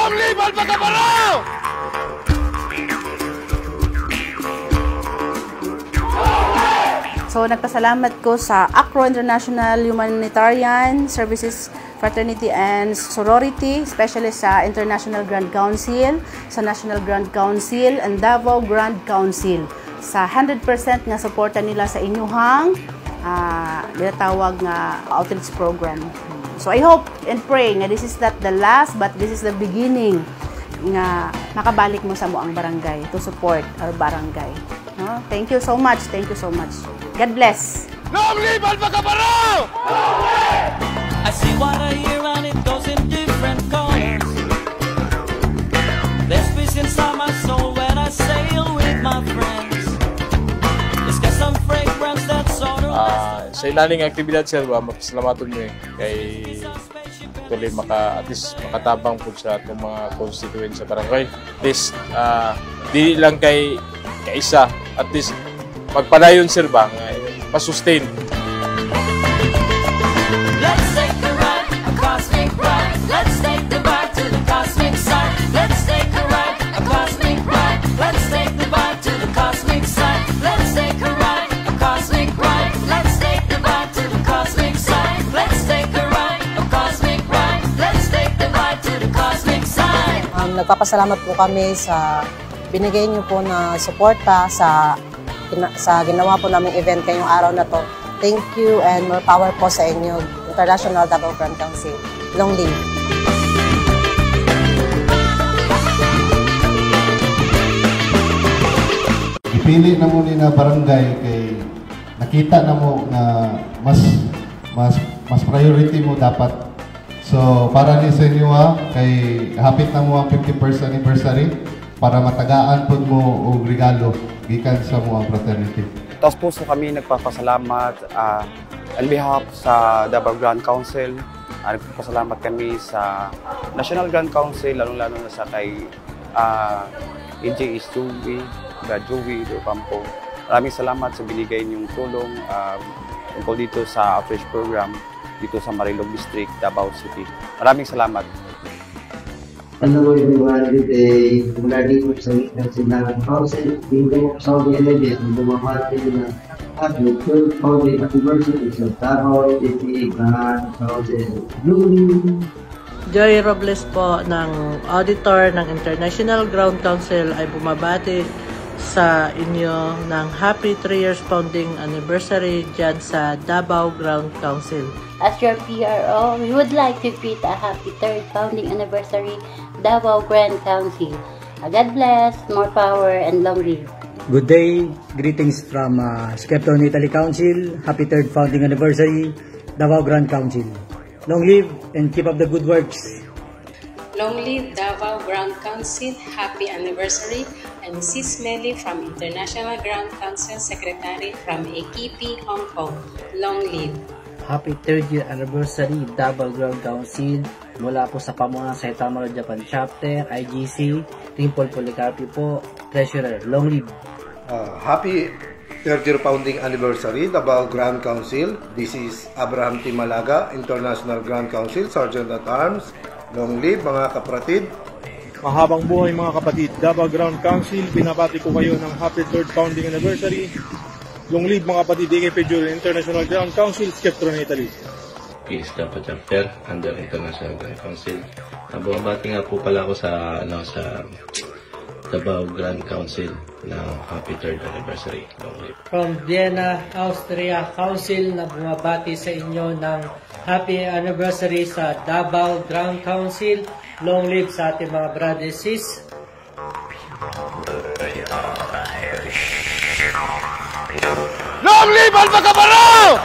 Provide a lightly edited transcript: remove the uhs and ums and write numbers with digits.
Long live Alpha Camarero! So, nagpasalamat ko sa ACRO International Humanitarian Services Fraternity and Sorority, especially sa International Grand Council, sa National Grand Council, and Davao Grand Council, sa 100% nga suporta nila sa inyuhang nilatawag nga outreach program. So, I hope and pray nga this is not the last, but this is the beginning nga makabalik mo sa moang barangay to support our barangay. No? Thank you so much. Thank you so much. God bless. Long live Alpha Camarero! I see water here and it goes in different colors. There's peace inside my soul when I sail with my friends. It's got some fragrance that's sort of sa ilaling aktibidad sir, mapasalamaton nyo kay tuloy at least makatabang po sa itong mga constituent sa barangay. At least di lang kay isa, at least magpadayon sir ba masustain. Let's take a ride, a cosmic ride. Let's take the vibe to the cosmic side. Let's take a ride, a cosmic ride. Let's take the vibe to the cosmic side. Let's take a ride, a cosmic ride. Let's take the vibe to the cosmic side. Let's take a ride, a cosmic ride. Let's take the vibe to the cosmic side. Nagpapasalamat po kami sa binigay niyo po na suporta sa ginawa po naming event ngayong araw na to. Thank you and more power po sa inyo, International Davao Grand Council. Long live! Ipili na mo ni na barangay kay nakita na mo na mas priority mo dapat. So para ni sa inyo kay hapit na mo ang 50th anniversary para matagaan po mo og regalo gikan sa mo ang fraternity. Taos puso kami nagpapasalamat on behalf sa Davao Grand Council. Nagpapasalamat kami sa National Grand Council, lalong-lalo na sa kay NJS Joey, Joey Campo. Maraming salamat sa binigay niyong tulong tungkol dito sa outreach program dito sa Marilog District, Davao City. Maraming salamat. Hello everyone, good day. Mula dito sa International Council, Bingo Saudi Arabia, ang bumamati na happy 12th founding anniversary sa Davao City Grand Council. Joy Robles po ng Auditor ng International Grand Council ay bumabati sa inyo ng happy 3 years founding anniversary dyan sa Davao Grand Council. As your PRO, we would like to greet a happy 3rd founding anniversary Davao Grand Council. God bless, more power, and long live. Good day, greetings from Skepton Italy Council. Happy 3rd founding anniversary Davao Grand Council. Long live and keep up the good works. Long live Davao Grand Council. Happy anniversary. I'm Sis Meli from International Grand Council Secretary from Ekipi, Hong Kong. Long live. Happy 3rd year anniversary Davao Grand Council mula po sa pamunuan sa Itamaro Japan Chapter, IGC, Dimple Policarpio po, Treasurer. Long live. Happy 3rd year founding anniversary Davao Grand Council. This is Abraham Timalaga, International Grand Council, Sergeant at Arms. Long live mga kapatid. Mahabang buhay mga kapatid. Davao Grand Council, binabati ko kayo ng happy 3rd founding anniversary. Long live mga kapatid, AKP Jury, International Grand Council, Skeptron Italy. Is Davao Chapter under International Grand Council. Bumabati nga po pala ako sa Davao Grand Council ng happy 3rd anniversary. Long live. From Vienna, Austria Council na bumabati sa inyo ng happy anniversary sa Davao Grand Council. Long live sa ating mga brothers sis. Long live Alpha Camarero!